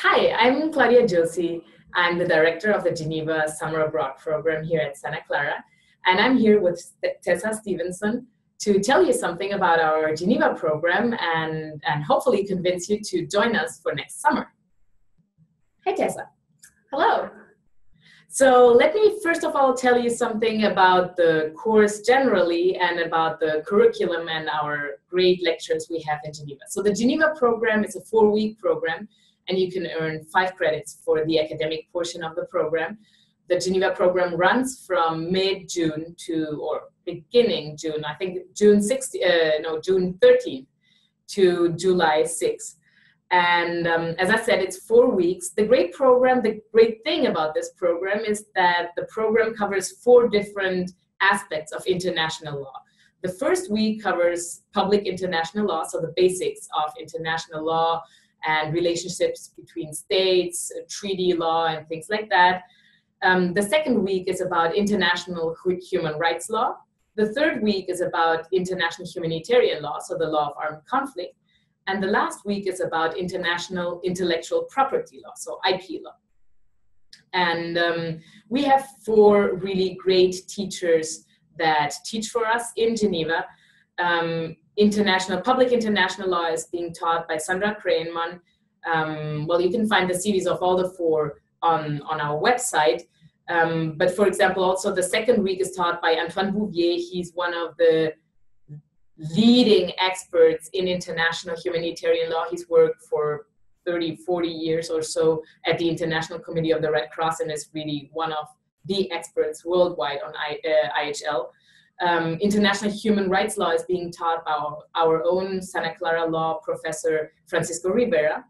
Hi, I'm Claudia Josie. I'm the director of the Geneva Summer Abroad program here at Santa Clara, and I'm here with Tessa Stevenson to tell you something about our Geneva program and hopefully convince you to join us for next summer. Hi, Tessa. Hello. So let me first of all tell you something about the course generally and about the curriculum and our great lectures we have in Geneva. So the Geneva program is a 4-week program, and you can earn 5 credits for the academic portion of the program. The Geneva program runs from mid-June or beginning June, I think June 13th to July 6th. And as I said, it's 4 weeks. The great thing about this program is that the program covers 4 different aspects of international law. The first week covers public international law, so the basics of international law and relationships between states, treaty law, and things like that. The second week is about international human rights law. The third week is about international humanitarian law, so the law of armed conflict. And the last week is about international intellectual property law, so IP law. And we have 4 really great teachers that teach for us in Geneva. Public international law is being taught by Sandra Krahenmann. Well, you can find the CVs of all the 4 on our website. But for example, also the second week is taught by Antoine Bouvier. He's one of the leading experts in international humanitarian law. He's worked for 30, 40 years or so at the International Committee of the Red Cross and is really one of the experts worldwide on IHL. International human rights law is being taught by our own Santa Clara law professor, Francisco Rivera,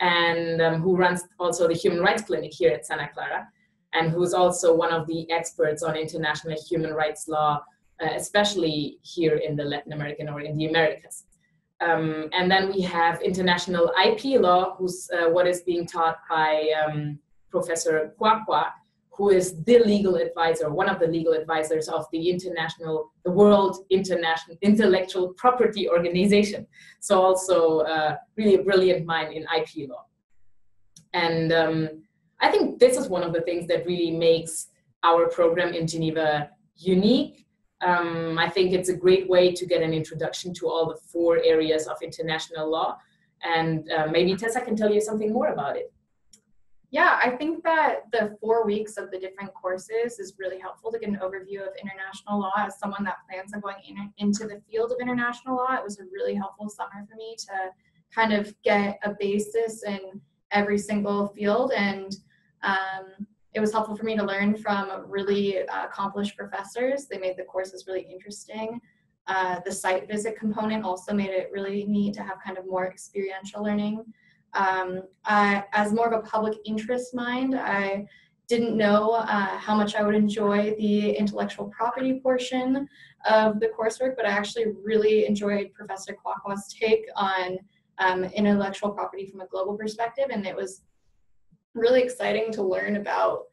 and who runs also the Human Rights Clinic here at Santa Clara, and who's also one of the experts on international human rights law, especially here in the Latin American or in the Americas. And then we have international IP law, who's what is being taught by Professor Kwakwa, who is the legal advisor, one of the legal advisors of the World International Intellectual Property Organization. So also really a brilliant mind in IP law. And I think this is one of the things that really makes our program in Geneva unique. I think it's a great way to get an introduction to all the 4 areas of international law. And maybe Tessa can tell you something more about it. Yeah, I think that the 4 weeks of the different courses is really helpful to get an overview of international law. As someone that plans on going into the field of international law, it was a really helpful summer for me to kind of get a basis in every single field. And it was helpful for me to learn from really accomplished professors. They made the courses really interesting. The site visit component also made it really neat to have kind of more experiential learning. As more of a public interest mind, I didn't know how much I would enjoy the intellectual property portion of the coursework, but I actually really enjoyed Professor Kwakwa's take on intellectual property from a global perspective, and it was really exciting to learn about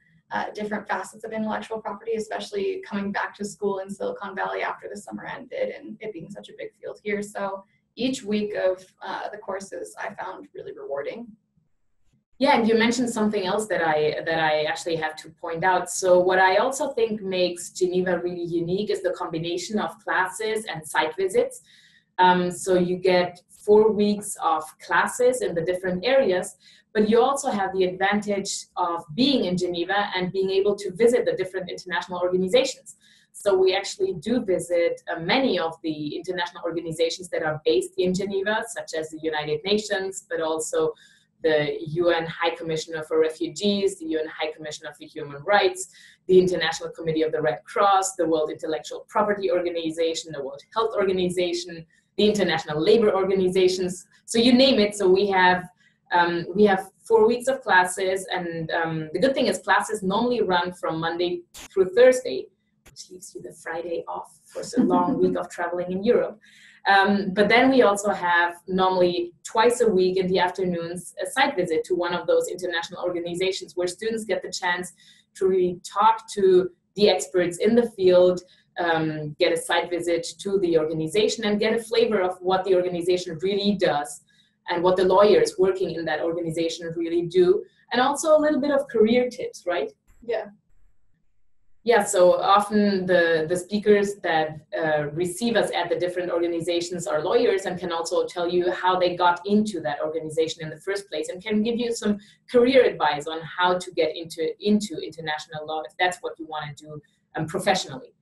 different facets of intellectual property, especially coming back to school in Silicon Valley after the summer ended and it being such a big field here. So each week of the courses I found really rewarding. Yeah, and you mentioned something else that I actually have to point out. So what I also think makes Geneva really unique is the combination of classes and site visits. So you get 4 weeks of classes in the different areas, but you also have the advantage of being in Geneva and being able to visit the different international organizations. So we actually do visit many of the international organizations that are based in Geneva, such as the United Nations, but also the UN High Commissioner for Refugees, the UN High Commissioner for Human Rights, the International Committee of the Red Cross, the World Intellectual Property Organization, the World Health Organization, the International Labor Organizations. So you name it. So we have 4 weeks of classes, and the good thing is classes normally run from Monday through Thursday, which leaves you the Friday off for a long week of traveling in Europe. But then we also have normally twice a week in the afternoons a site visit to one of those international organizations where students get the chance to really talk to the experts in the field, get a site visit to the organization and get a flavor of what the organization really does. and what the lawyers working in that organization really do, and also a little bit of career tips, right? Yeah. Yeah, so often the speakers that receive us at the different organizations are lawyers and can also tell you how they got into that organization in the first place, and can give you some career advice on how to get into international law if that's what you want to do professionally.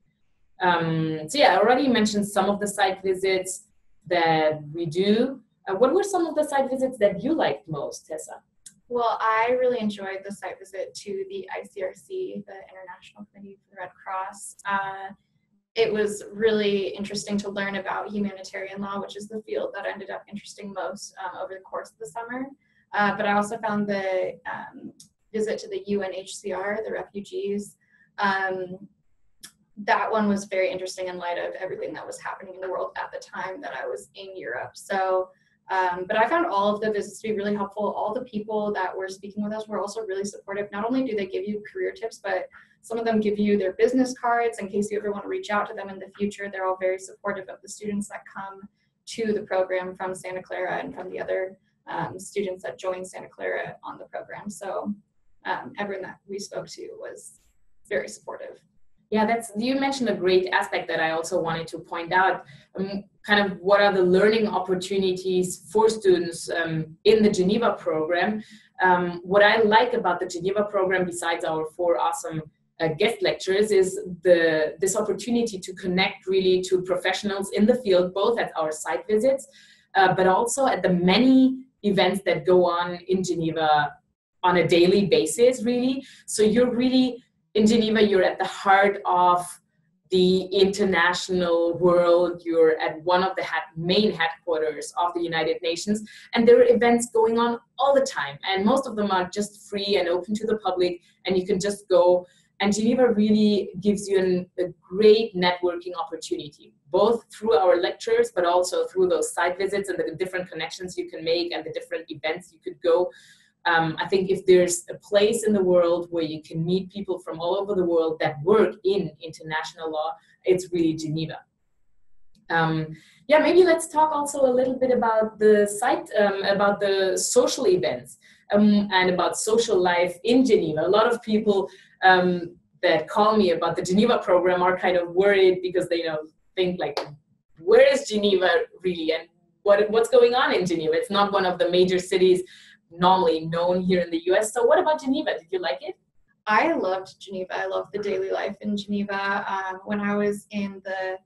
So yeah, I already mentioned some of the site visits that we do. What were some of the site visits that you liked most, Tessa? Well, I really enjoyed the site visit to the ICRC, the International Committee for the Red Cross. It was really interesting to learn about humanitarian law, which is the field that ended up interesting most over the course of the summer. But I also found the visit to the UNHCR, the refugees, that one was very interesting in light of everything that was happening in the world at the time that I was in Europe. So, but I found all of the visits to be really helpful. All the people that were speaking with us were also really supportive. Not only do they give you career tips, but some of them give you their business cards in case you ever want to reach out to them in the future. They're all very supportive of the students that come to the program from Santa Clara and from the other students that join Santa Clara on the program. So everyone that we spoke to was very supportive. Yeah, you mentioned a great aspect that I also wanted to point out. Kind of what are the learning opportunities for students in the Geneva program. What I like about the Geneva program, besides our 4 awesome guest lectures, is this opportunity to connect really to professionals in the field, both at our site visits, but also at the many events that go on in Geneva on a daily basis, really. So you're really, in Geneva, you're at the heart of the international world. You're at one of the main headquarters of the United Nations, and there are events going on all the time, and most of them are just free and open to the public, and you can just go. And Geneva really gives you a great networking opportunity, both through our lectures, but also through those site visits and the different connections you can make and the different events you could go. I think if there's a place in the world where you can meet people from all over the world that work in international law, it's really Geneva. Yeah, maybe let's talk also a little bit about the site, about the social events and about social life in Geneva. A lot of people that call me about the Geneva program are kind of worried because they think like, where is Geneva really, and what's going on in Geneva? It's not one of the major cities normally known here in the US. So what about Geneva? Did you like it? I loved Geneva. I loved the daily life in Geneva. When I was in the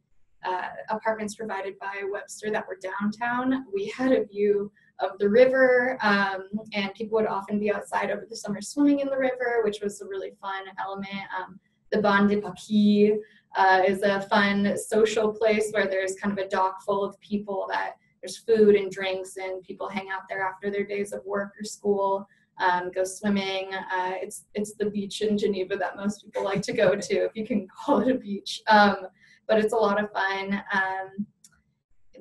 apartments provided by Webster that were downtown, we had a view of the river, and people would often be outside over the summer swimming in the river, which was a really fun element. The Banc des Paquis is a fun social place where there's kind of a dock full of people that there's food and drinks, and people hang out there after their days of work or school, go swimming. It's the beach in Geneva that most people like to go to, if you can call it a beach. But it's a lot of fun.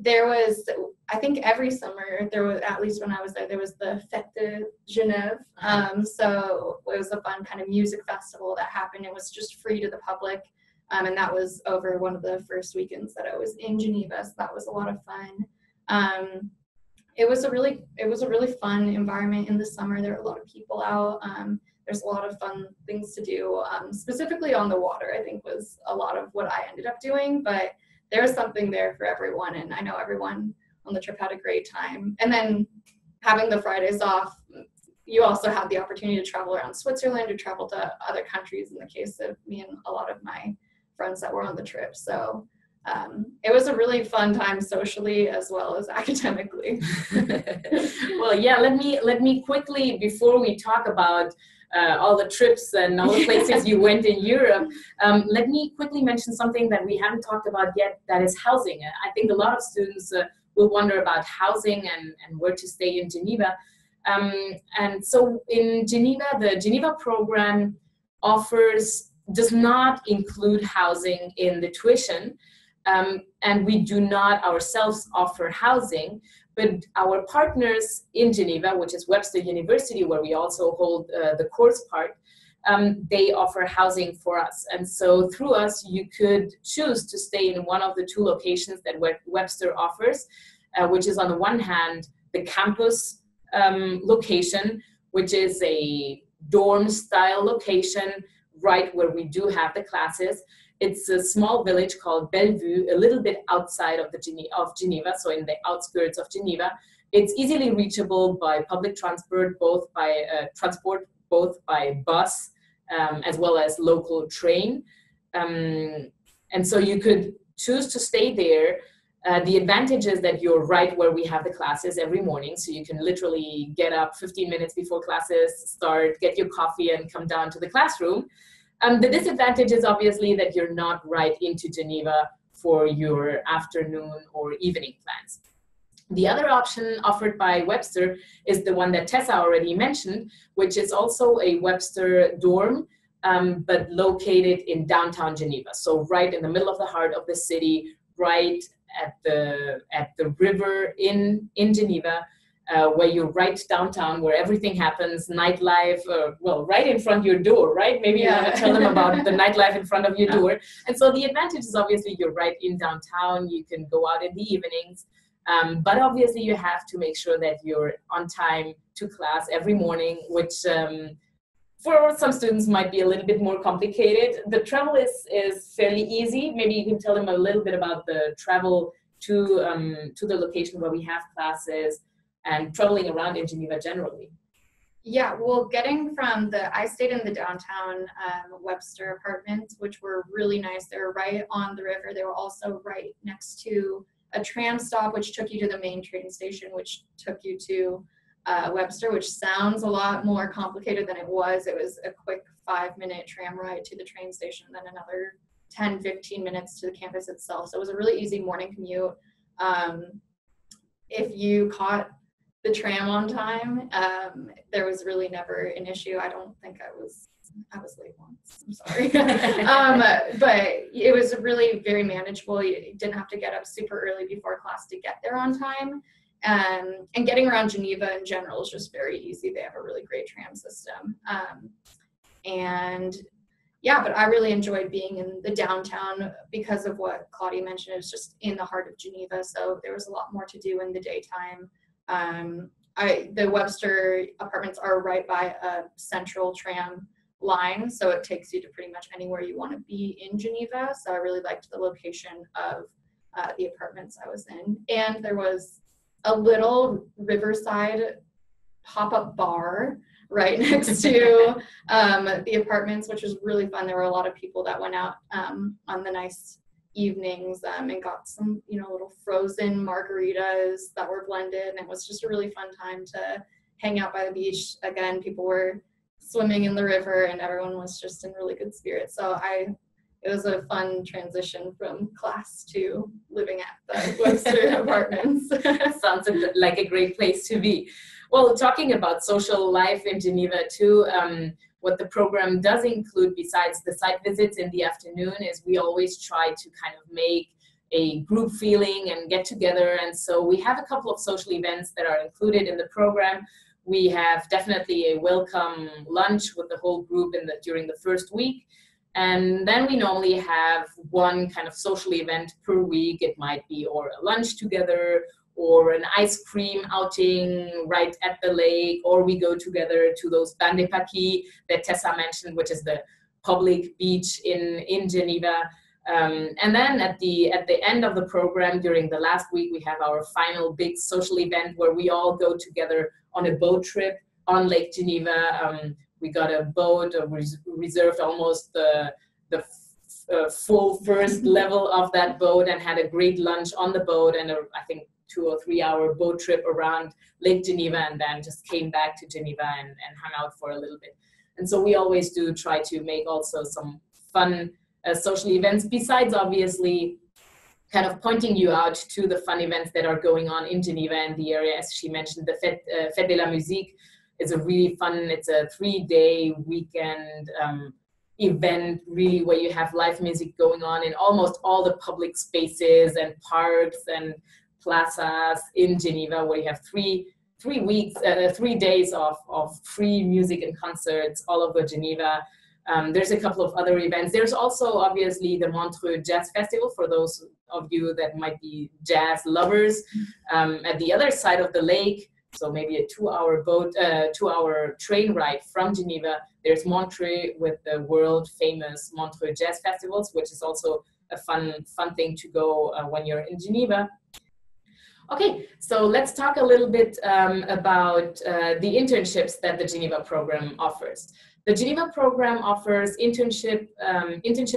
There was, I think every summer, there was, at least when I was there was the Fête de Genève. So it was a fun kind of music festival that happened. It was just free to the public. And that was over one of the first weekends that I was in Geneva. So that was a lot of fun. It was a really fun environment in the summer. There were a lot of people out. There's a lot of fun things to do. Specifically on the water, I think, was a lot of what I ended up doing, but there was something there for everyone, and I know everyone on the trip had a great time. And then having the Fridays off, you also had the opportunity to travel around Switzerland or travel to other countries in the case of me and a lot of my friends that were on the trip. So it was a really fun time socially as well as academically. Well, yeah, let me quickly, before we talk about all the trips and all the places you went in Europe, let me quickly mention something that we haven't talked about yet, that is housing. I think a lot of students will wonder about housing and where to stay in Geneva. And so in Geneva, the Geneva program does not include housing in the tuition. And we do not ourselves offer housing, but our partners in Geneva, which is Webster University, where we also hold the course part, they offer housing for us. And so through us, you could choose to stay in one of the 2 locations that Webster offers, which is on the one hand, the campus location, which is a dorm-style location right where we do have the classes. It's a small village called Bellevue, a little bit outside of Geneva, so in the outskirts of Geneva. It's easily reachable by public transport, both by bus as well as local train. And so you could choose to stay there. The advantage is that you're right where we have the classes every morning, so you can literally get up 15 minutes before classes start, get your coffee, and come down to the classroom. The disadvantage is obviously that you're not right into Geneva for your afternoon or evening plans. The other option offered by Webster is the one that Tessa already mentioned, which is also a Webster dorm, but located in downtown Geneva. So right in the middle of the heart of the city, right at the river in Geneva, where you're right downtown, where everything happens, nightlife, well, right in front of your door, right? Maybe you want to tell them about the nightlife in front of your door. And so the advantage is obviously you're right in downtown. You can go out in the evenings. But obviously you have to make sure that you're on time to class every morning, which for some students might be a little bit more complicated. The travel is fairly easy. Maybe you can tell them a little bit about the travel to the location where we have classes and traveling around in Geneva generally. Yeah, well, I stayed in the downtown Webster apartments, which were really nice. They were right on the river. They were also right next to a tram stop, which took you to the main train station, which took you to Webster, which sounds a lot more complicated than it was. It was a quick 5-minute tram ride to the train station, then another 10-15 minutes to the campus itself. So it was a really easy morning commute. If you caught the tram on time, there was really never an issue. I don't think I was late once, I'm sorry. But it was really very manageable. You didn't have to get up super early before class to get there on time. And getting around Geneva in general is just very easy. They have a really great tram system. And yeah, but I really enjoyed being in the downtown because of what Claudia mentioned. It's just in the heart of Geneva, so there was a lot more to do in the daytime. The Webster apartments are right by a central tram line, so it takes you to pretty much anywhere you want to be in Geneva. So I really liked the location of the apartments I was in. And there was a little riverside pop-up bar right next to the apartments, which was really fun. There were a lot of people that went out on the nice evenings and got some, little frozen margaritas that were blended. And it was just a really fun time to hang out by the beach. Again, people were swimming in the river and everyone was just in really good spirits. So it was a fun transition from class to living at the Webster apartments. Sounds like a great place to be. Well, talking about social life in Geneva too, what the program does include besides the site visits in the afternoon is we always try to kind of make a group feeling and get together. And so we have a couple of social events that are included in the program. We have definitely a welcome lunch with the whole group during the first week. And then we normally have one kind of social event per week. It might be or a lunch together or an ice cream outing right at the lake, or we go together to those bains de paquis that Tessa mentioned, which is the public beach in Geneva. And then at the end of the program, during the last week, we have our final big social event where we all go together on a boat trip on Lake Geneva. We got a boat, reserved almost the full first level of that boat and had a great lunch on the boat and I think 2 or 3 hour boat trip around Lake Geneva, and then just came back to Geneva and hung out for a little bit. And so we always do try to make also some fun social events, besides obviously kind of pointing you out to the fun events that are going on in Geneva and the area. As she mentioned, the Fête de la Musique is a really fun, it's a 3-day weekend event really where you have live music going on in almost all the public spaces and parks and plazas in Geneva, where you have 3 days of free music and concerts all over Geneva. There's a couple of other events. There's also obviously the Montreux Jazz Festival for those of you that might be jazz lovers. At the other side of the lake, so maybe a 2-hour boat, 2-hour train ride from Geneva, there's Montreux with the world famous Montreux Jazz Festivals, which is also a fun thing to go when you're in Geneva. Okay, so let's talk a little bit about the internships that the Geneva program offers. The Geneva program offers internship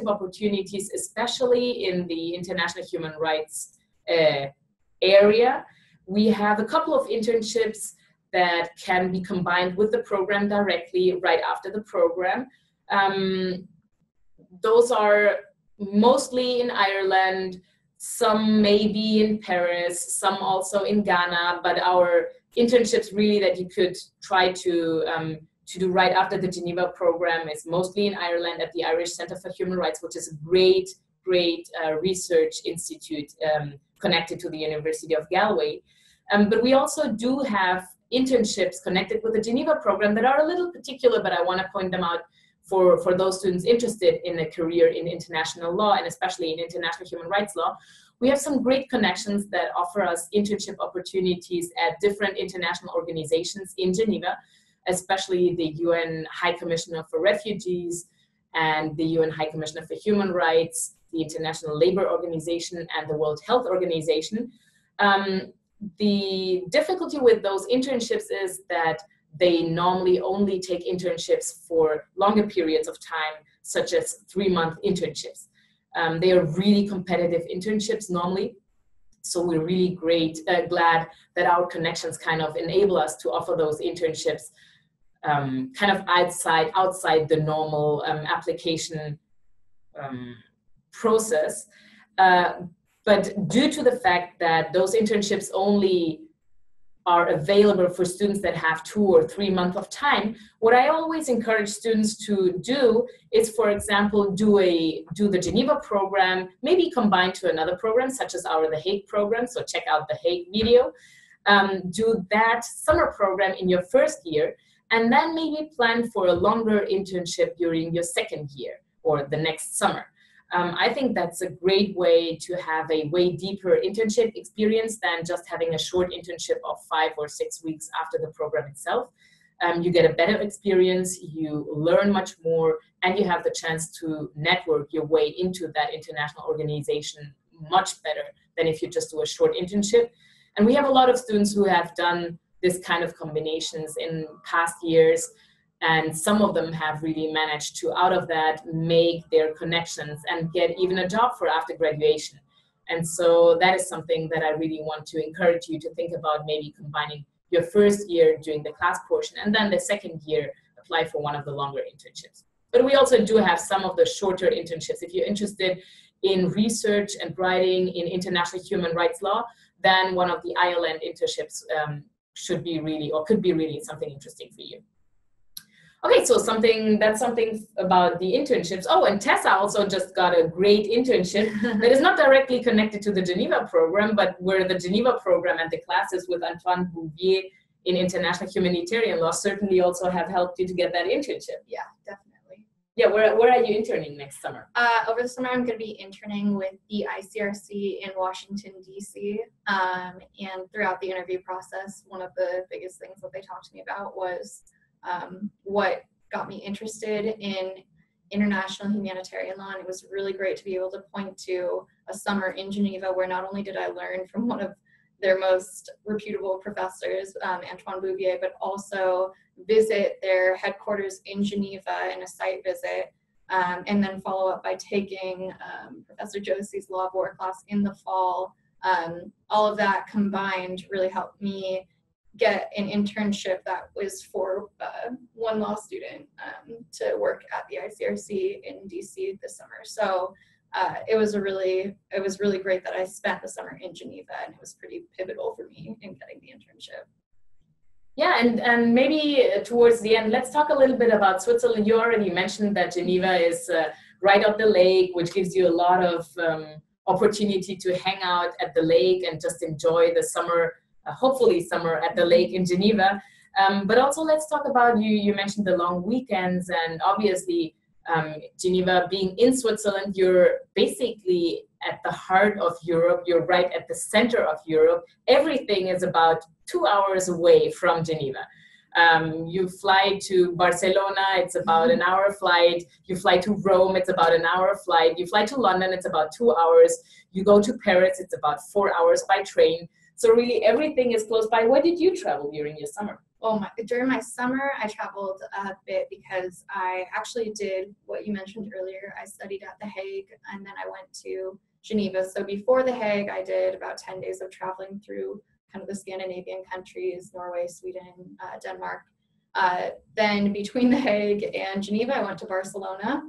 opportunities, especially in the international human rights area. We have a couple of internships that can be combined with the program directly right after the program. Those are mostly in Ireland, some maybe in Paris, some also in Ghana, but our internships really that you could try to do right after the Geneva program is mostly in Ireland at the Irish Centre for Human Rights, which is a great research institute connected to the University of Galway. But we also do have internships connected with the Geneva program that are a little particular, but I want to point them out for those students interested in a career in international law and especially in international human rights law. We have some great connections that offer us internship opportunities at different international organizations in Geneva, especially the UN High Commissioner for Refugees and the UN High Commissioner for Human Rights, the International Labour Organization, and the World Health Organization. The difficulty with those internships is that they normally only take internships for longer periods of time, such as 3-month internships. They are really competitive internships normally. So we're really glad that our connections kind of enable us to offer those internships kind of outside the normal application process. But due to the fact that those internships only are available for students that have 2 or 3 months of time, what I always encourage students to do is, for example, do the Geneva program, maybe combined to another program, such as The Hague program, so check out the Hague video. Do that summer program in your first year, and then maybe plan for a longer internship during your second year or the next summer. I think that's a great way to have a way deeper internship experience than just having a short internship of 5 or 6 weeks after the program itself. You get a better experience, you learn much more, and you have the chance to network your way into that international organization much better than if you just do a short internship. And we have a lot of students who have done this kind of combinations in past years. And some of them have really managed to, out of that, make their connections and get even a job for after graduation. And so that is something that I really want to encourage you to think about, maybe combining your first year doing the class portion and then the second year apply for one of the longer internships. But we also do have some of the shorter internships. If you're interested in research and writing in international human rights law, then one of the ILN internships should be really, or could be really something interesting for you. Okay, so that's something about the internships. Oh, and Tessa also just got a great internship that is not directly connected to the Geneva program, but where the Geneva program and the classes with Antoine Bouvier in international humanitarian law certainly also have helped you to get that internship. Yeah, definitely. Yeah, where are you interning next summer? Over the summer, I'm going to be interning with the ICRC in Washington, D.C. And throughout the interview process, one of the biggest things that they talked to me about was what got me interested in international humanitarian law. And it was really great to be able to point to a summer in Geneva where not only did I learn from one of their most reputable professors, Antoine Bouvier, but also visit their headquarters in Geneva in a site visit, and then follow up by taking Professor Josie's law of war class in the fall. All of that combined really helped me get an internship that was for one law student to work at the ICRC in DC this summer. So it was really great that I spent the summer in Geneva, and it was pretty pivotal for me in getting the internship. Yeah, and maybe towards the end, let's talk a little bit about Switzerland. You already mentioned that Geneva is right up the lake, which gives you a lot of opportunity to hang out at the lake and just enjoy the summer, hopefully summer at the lake in Geneva. But also let's talk about, you mentioned the long weekends, and obviously Geneva being in Switzerland, you're basically at the heart of Europe. You're right at the center of Europe. Everything is about 2 hours away from Geneva. You fly to Barcelona, it's about an hour flight. You fly to Rome, it's about an hour flight. You fly to London, it's about 2 hours. You go to Paris, it's about 4 hours by train. So really everything is close by. Where did you travel during your summer? Well, during my summer, I traveled a bit because I actually did what you mentioned earlier. I studied at The Hague, and then I went to Geneva. So before The Hague, I did about 10 days of traveling through kind of the Scandinavian countries, Norway, Sweden, Denmark. Then between The Hague and Geneva, I went to Barcelona.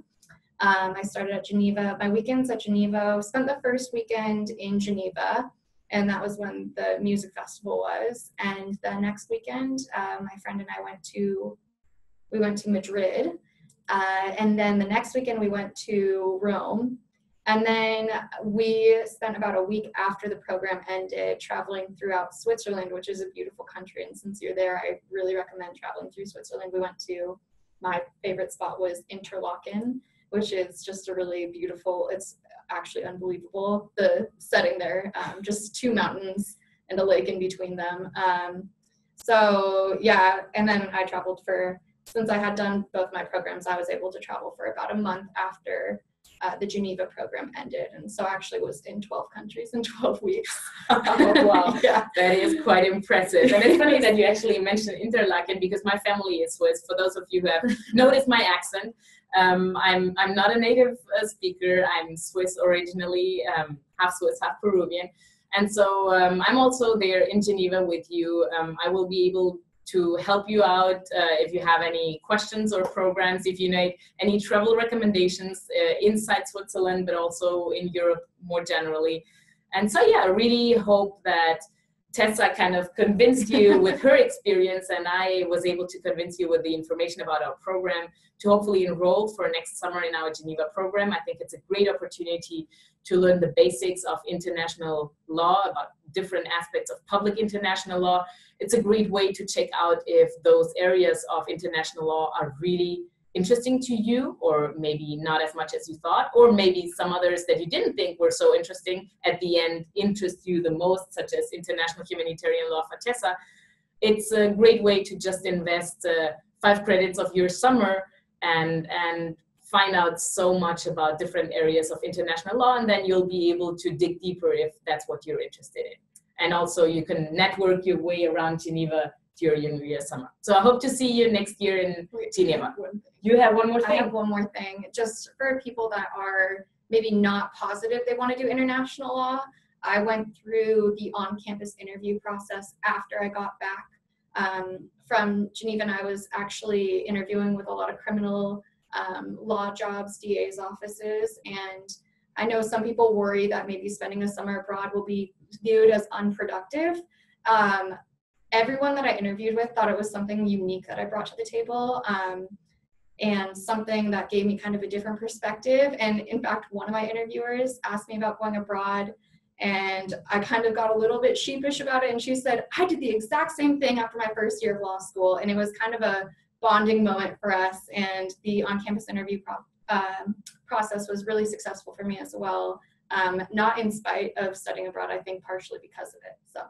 I started at Geneva. My weekends at Geneva, spent the first weekend in Geneva, and that was when the music festival was. And the next weekend, my friend and I went to Madrid. And then the next weekend we went to Rome. And then we spent about a week after the program ended traveling throughout Switzerland, which is a beautiful country. And since you're there, I really recommend traveling through Switzerland. We went to, my favorite spot was Interlaken, which is just a really beautiful, it's actually unbelievable, the setting there, just 2 mountains and a lake in between them. So yeah, and then I traveled since I had done both my programs, I was able to travel for about a month after the Geneva program ended. And so I actually was in 12 countries in 12 weeks. Oh, wow, yeah. That is quite impressive. And it's funny that you actually mentioned Interlaken because my family is Swiss. For those of you who have noticed my accent, I'm not a native speaker. I'm Swiss originally, half Swiss, half Peruvian. And so I'm also there in Geneva with you. I will be able to help you out if you have any questions or programs, if you need any travel recommendations inside Switzerland, but also in Europe more generally. And so, yeah, I really hope that Tessa kind of convinced you with her experience, and I was able to convince you with the information about our program to hopefully enroll for next summer in our Geneva program. I think it's a great opportunity to learn the basics of international law, about different aspects of public international law. It's a great way to check out if those areas of international law are really interesting to you, or maybe not as much as you thought, or maybe some others that you didn't think were so interesting at the end interest you the most, such as international humanitarian law for Tessa. It's a great way to just invest 5 credits of your summer and find out so much about different areas of international law, and then you'll be able to dig deeper if that's what you're interested in. And also you can network your way around Geneva during your summer. So I hope to see you next year in Geneva. You have one more thing? I have one more thing. Just for people that are maybe not positive they want to do international law, I went through the on-campus interview process after I got back from Geneva, and I was actually interviewing with a lot of criminal law jobs, DA's offices, and I know some people worry that maybe spending a summer abroad will be viewed as unproductive. Everyone that I interviewed with thought it was something unique that I brought to the table, and something that gave me kind of a different perspective. And in fact, one of my interviewers asked me about going abroad, and I kind of got a little bit sheepish about it, and she said, I did the exact same thing after my first year of law school, and it was kind of a bonding moment for us, and the on-campus interview process was really successful for me as well, not in spite of studying abroad, I think partially because of it. So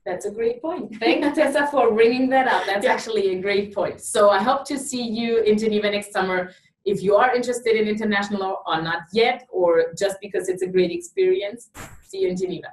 that's a great point. Thanks, Tessa, for bringing that up. That's actually a great point. So I hope to see you in Geneva next summer. If you are interested in international law or not yet, or just because it's a great experience, see you in Geneva.